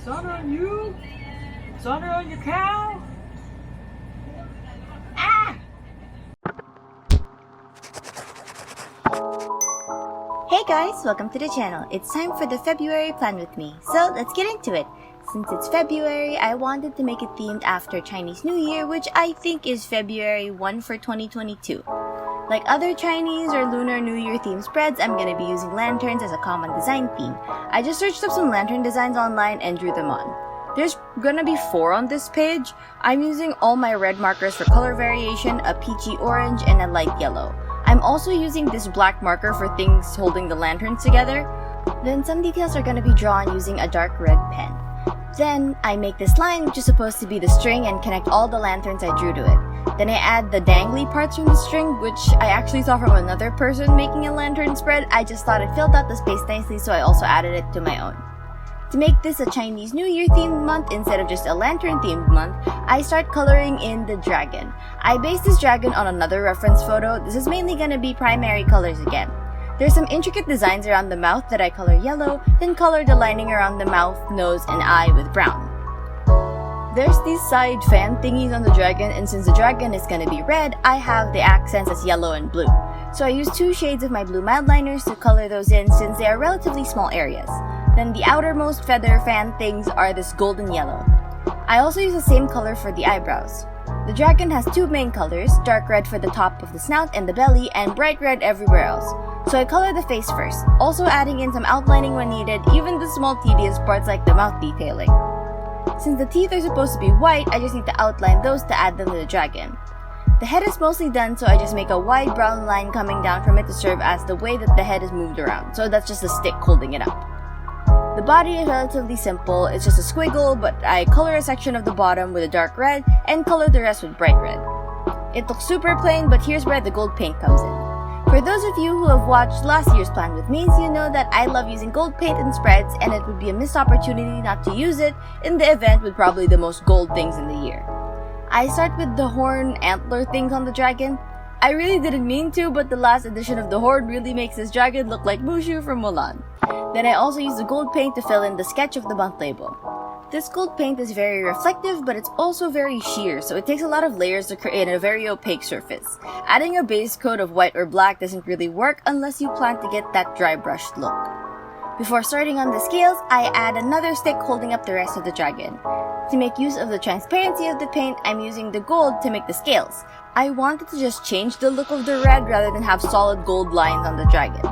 Sun on you? Sun on your cow? Ah! Hey guys, welcome to the channel. It's time for the February plan with me. So let's get into it. Since it's February, I wanted to make it themed after Chinese New Year, which I think is February 1 for 2022. Like other Chinese or Lunar New Year theme spreads, I'm gonna be using lanterns as a common design theme. I just searched up some lantern designs online and drew them on. There's gonna be 4 on this page. I'm using all my red markers for color variation, a peachy orange, and a light yellow. I'm also using this black marker for things holding the lanterns together. Then some details are gonna be drawn using a dark red pen. Then I make this line, which is supposed to be the string, and connect all the lanterns I drew to it. Then I add the dangly parts from the string, which I actually saw from another person making a lantern spread. I just thought it filled out the space nicely, so I also added it to my own. To make this a Chinese New Year themed month instead of just a lantern themed month, I start coloring in the dragon. I based this dragon on another reference photo. This is mainly gonna be primary colors again. There's some intricate designs around the mouth that I color yellow, then color the lining around the mouth, nose, and eye with brown. There's these side fan thingies on the dragon, and since the dragon is gonna be red, I have the accents as yellow and blue. So I use 2 shades of my blue mad liners to color those in since they are relatively small areas. Then the outermost feather fan things are this golden yellow. I also use the same color for the eyebrows. The dragon has 2 main colors, dark red for the top of the snout and the belly, and bright red everywhere else. So I color the face first, also adding in some outlining when needed, even the small tedious parts like the mouth detailing. Since the teeth are supposed to be white, I just need to outline those to add them to the dragon. The head is mostly done, so I just make a wide brown line coming down from it to serve as the way that the head is moved around, so that's just a stick holding it up. The body is relatively simple, it's just a squiggle, but I color a section of the bottom with a dark red and color the rest with bright red. It looks super plain, but here's where the gold paint comes in. For those of you who have watched last year's plan with Maisie, you know that I love using gold paint in spreads, and it would be a missed opportunity not to use it in the event with probably the most gold things in the year. I start with the horn antler things on the dragon. I really didn't mean to, but the last edition of the horn really makes this dragon look like Mushu from Mulan. Then I also use the gold paint to fill in the sketch of the month label. This gold paint is very reflective, but it's also very sheer, so it takes a lot of layers to create a very opaque surface. Adding a base coat of white or black doesn't really work unless you plan to get that dry brushed look. Before starting on the scales, I add another stick holding up the rest of the dragon. To make use of the transparency of the paint, I'm using the gold to make the scales. I wanted to just change the look of the red rather than have solid gold lines on the dragon.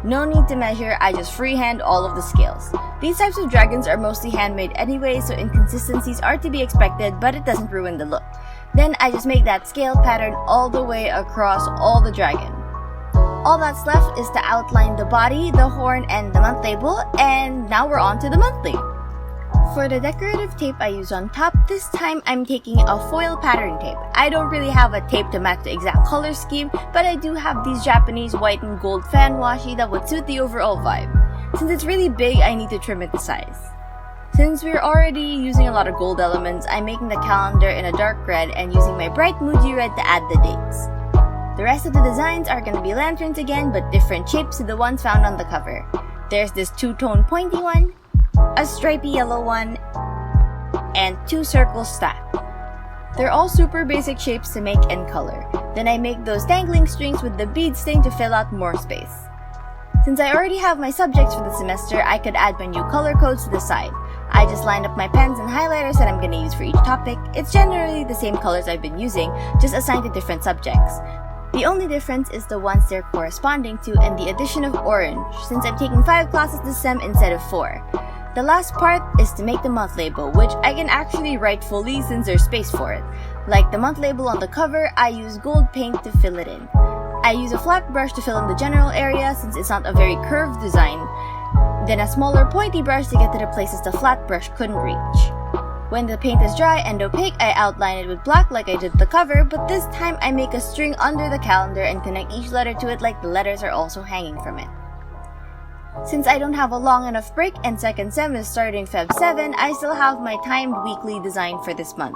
No need to measure, I just freehand all of the scales. These types of dragons are mostly handmade anyway, so inconsistencies are to be expected, but it doesn't ruin the look. Then I just make that scale pattern all the way across all the dragon. All that's left is to outline the body, the horn, and the month label, and now we're on to the monthly. For the decorative tape I use on top, this time I'm taking a foil pattern tape. I don't really have a tape to match the exact color scheme, but I do have these Japanese white and gold fan washi that would suit the overall vibe. Since it's really big, I need to trim it to size. Since we're already using a lot of gold elements, I'm making the calendar in a dark red and using my bright Muji red to add the dates. The rest of the designs are going to be lanterns again, but different shapes to the ones found on the cover. There's this 2-tone pointy one, a stripy yellow one, and 2 circles stacked. They're all super basic shapes to make and color. Then I make those dangling strings with the bead stain to fill out more space. Since I already have my subjects for the semester, I could add my new color codes to the side. I just lined up my pens and highlighters that I'm going to use for each topic. It's generally the same colors I've been using, just assigned to different subjects. The only difference is the ones they're corresponding to and the addition of orange, since I'm taking 5 classes this sem instead of 4. The last part is to make the month label, which I can actually write fully since there's space for it. Like the month label on the cover, I use gold paint to fill it in. I use a flat brush to fill in the general area since it's not a very curved design, then a smaller pointy brush to get to the places the flat brush couldn't reach. When the paint is dry and opaque, I outline it with black like I did the cover, but this time I make a string under the calendar and connect each letter to it like the letters are also hanging from it. Since I don't have a long enough break and second sem is starting Feb 7, I still have my timed weekly design for this month.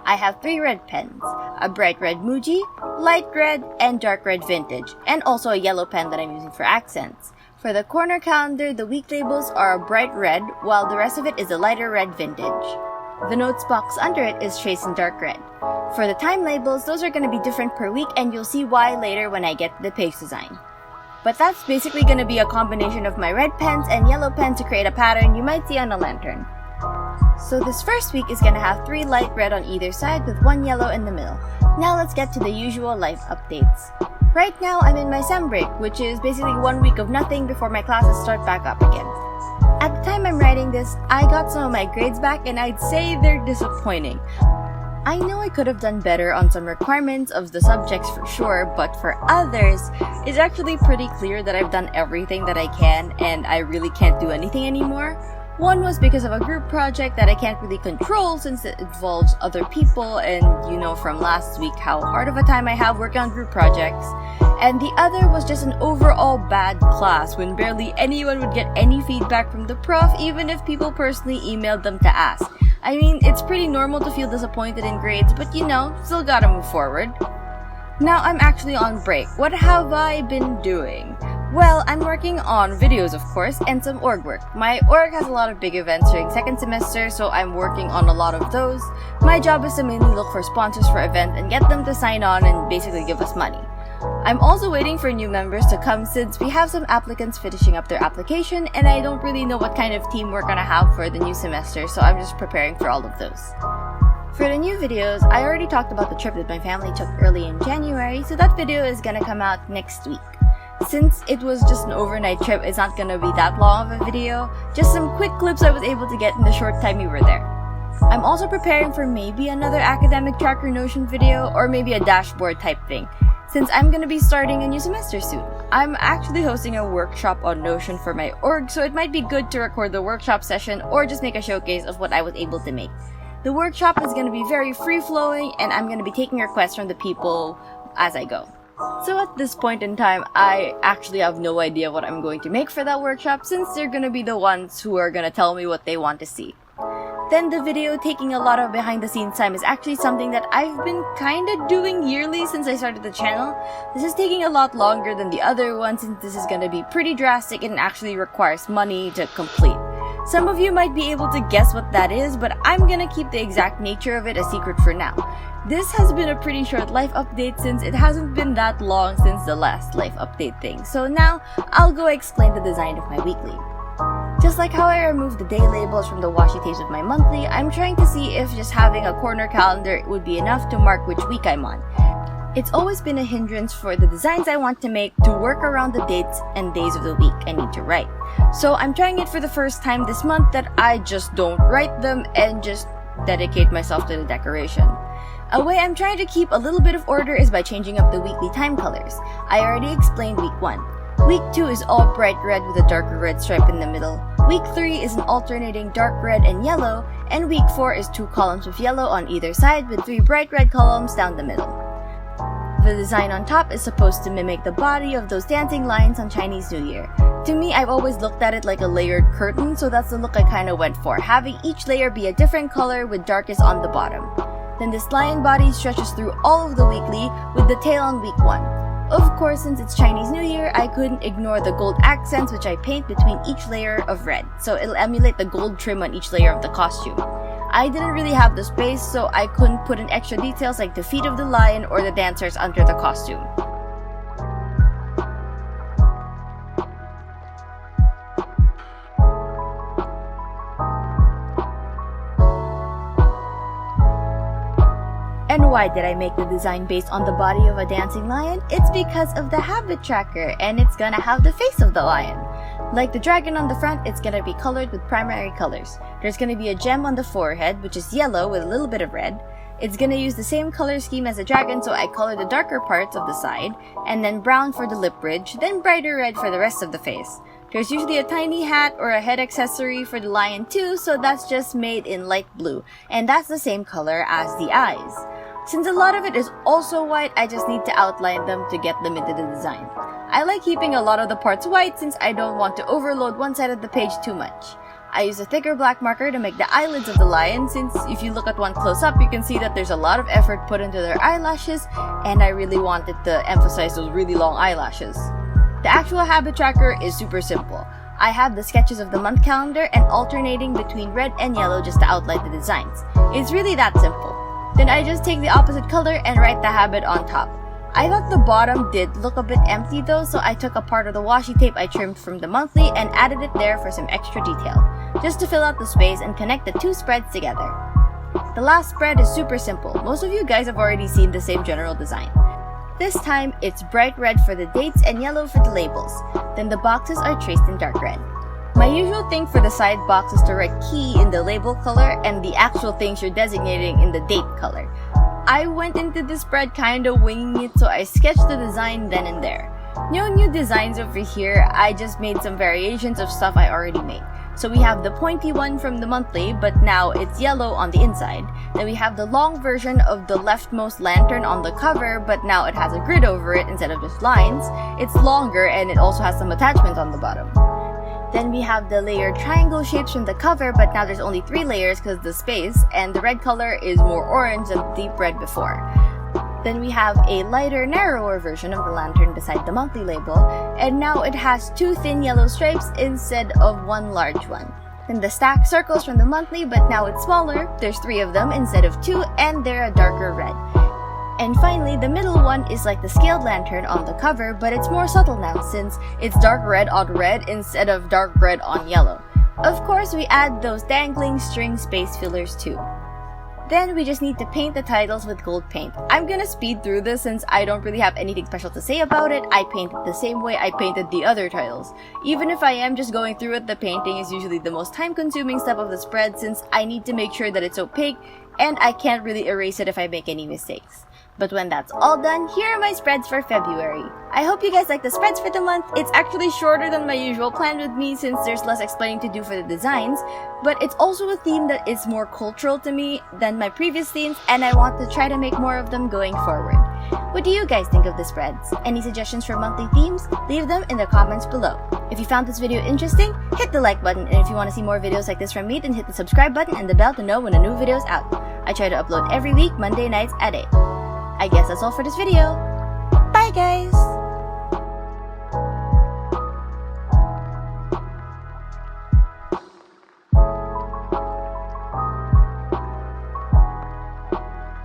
I have 3 red pens, a bright red Muji, light red, and dark red vintage, and also a yellow pen that I'm using for accents. For the corner calendar, the week labels are a bright red, while the rest of it is a lighter red vintage. The notes box under it is traced in dark red. For the time labels, those are going to be different per week, and you'll see why later when I get to the page design. But that's basically going to be a combination of my red pens and yellow pen to create a pattern you might see on a lantern. So this first week is going to have 3 light red on either side with 1 yellow in the middle. Now let's get to the usual life updates. Right now I'm in my sem break, which is basically 1 week of nothing before my classes start back up again. At the time I'm writing this, I got some of my grades back and I'd say they're disappointing. I know I could have done better on some requirements of the subjects for sure, but for others, it's actually pretty clear that I've done everything that I can and I really can't do anything anymore. One was because of a group project that I can't really control since it involves other people, and you know from last week how hard of a time I have working on group projects. And the other was just an overall bad class when barely anyone would get any feedback from the prof, even if people personally emailed them to ask. I mean, it's pretty normal to feel disappointed in grades, but you know, still gotta move forward. Now I'm actually on break. What have I been doing? Well, I'm working on videos, of course, and some org work. My org has a lot of big events during second semester, so I'm working on a lot of those. My job is to mainly look for sponsors for events and get them to sign on and basically give us money. I'm also waiting for new members to come since we have some applicants finishing up their application, and I don't really know what kind of team we're gonna have for the new semester, so I'm just preparing for all of those. For the new videos, I already talked about the trip that my family took early in January, so that video is gonna come out next week. Since it was just an overnight trip, it's not gonna be that long of a video, just some quick clips I was able to get in the short time we were there. I'm also preparing for maybe another academic tracker Notion video, or maybe a dashboard type thing, since I'm gonna be starting a new semester soon. I'm actually hosting a workshop on Notion for my org, so it might be good to record the workshop session or just make a showcase of what I was able to make. The workshop is gonna be very free-flowing, and I'm gonna be taking requests from the people as I go. So at this point in time, I actually have no idea what I'm going to make for that workshop since they're gonna be the ones who are gonna tell me what they want to see. Then the video taking a lot of behind the scenes time is actually something that I've been kinda doing yearly since I started the channel. This is taking a lot longer than the other one since this is gonna be pretty drastic and actually requires money to complete. Some of you might be able to guess what that is, but I'm gonna keep the exact nature of it a secret for now. This has been a pretty short life update since it hasn't been that long since the last life update thing. So now, I'll go explain the design of my weekly. Just like how I removed the day labels from the washi tapes of my monthly, I'm trying to see if just having a corner calendar would be enough to mark which week I'm on. It's always been a hindrance for the designs I want to make to work around the dates and days of the week I need to write. So I'm trying it for the first time this month that I just don't write them and just dedicate myself to the decoration. A way I'm trying to keep a little bit of order is by changing up the weekly time colors. I already explained week 1. Week 2 is all bright red with a darker red stripe in the middle. Week 3 is an alternating dark red and yellow, and week 4 is 2 columns of yellow on either side with 3 bright red columns down the middle. The design on top is supposed to mimic the body of those dancing lions on Chinese New Year. To me, I've always looked at it like a layered curtain, so that's the look I kinda went for, having each layer be a different color with darkest on the bottom. Then this lion body stretches through all of the weekly with the tail on week 1. Of course, since it's Chinese New Year, I couldn't ignore the gold accents which I paint between each layer of red, so it'll emulate the gold trim on each layer of the costume. I didn't really have the space, so I couldn't put in extra details like the feet of the lion or the dancers under the costume. And why did I make the design based on the body of a dancing lion? It's because of the habit tracker, and it's gonna have the face of the lion. Like the dragon on the front, it's gonna be colored with primary colors. There's gonna be a gem on the forehead, which is yellow with a little bit of red. It's gonna use the same color scheme as the dragon, so I colored the darker parts of the side, and then brown for the lip bridge, then brighter red for the rest of the face. There's usually a tiny hat or a head accessory for the lion too, so that's just made in light blue, and that's the same color as the eyes. Since a lot of it is also white, I just need to outline them to get them into the design. I like keeping a lot of the parts white since I don't want to overload one side of the page too much. I use a thicker black marker to make the eyelids of the lion since if you look at one close up, you can see that there's a lot of effort put into their eyelashes, and I really wanted to emphasize those really long eyelashes. The actual habit tracker is super simple. I have the sketches of the month calendar and alternating between red and yellow just to outline the designs. It's really that simple. Then I just take the opposite color and write the habit on top. I thought the bottom did look a bit empty though, so I took a part of the washi tape I trimmed from the monthly and added it there for some extra detail, just to fill out the space and connect the two spreads together. The last spread is super simple. Most of you guys have already seen the same general design. This time, it's bright red for the dates and yellow for the labels. Then the boxes are traced in dark red. My usual thing for the side box is to write key in the label color and the actual things you're designating in the date color. I went into this spread kinda winging it, so I sketched the design then and there. No new designs over here, I just made some variations of stuff I already made. So we have the pointy one from the monthly, but now it's yellow on the inside. Then we have the long version of the leftmost lantern on the cover, but now it has a grid over it instead of just lines. It's longer and it also has some attachments on the bottom. Then we have the layered triangle shapes from the cover, but now there's only 3 layers because of the space, and the red color is more orange than the deep red before. Then we have a lighter, narrower version of the lantern beside the monthly label, and now it has 2 thin yellow stripes instead of 1 large one. Then the stack circles from the monthly, but now it's smaller, there's 3 of them instead of 2, and they're a darker red. And finally, the middle one is like the scaled lantern on the cover, but it's more subtle now since it's dark red on red instead of dark red on yellow. Of course, we add those dangling string space fillers too. Then we just need to paint the titles with gold paint. I'm gonna speed through this since I don't really have anything special to say about it. I painted the same way I painted the other titles. Even if I am just going through it, the painting is usually the most time-consuming step of the spread since I need to make sure that it's opaque and I can't really erase it if I make any mistakes. But when that's all done, here are my spreads for February. I hope you guys like the spreads for the month. It's actually shorter than my usual plan with me since there's less explaining to do for the designs, but it's also a theme that is more cultural to me than my previous themes, and I want to try to make more of them going forward. What do you guys think of the spreads? Any suggestions for monthly themes? Leave them in the comments below. If you found this video interesting, hit the like button, and if you want to see more videos like this from me, then hit the subscribe button and the bell to know when a new video is out. I try to upload every week, Monday nights at 8. I guess that's all for this video. Bye guys!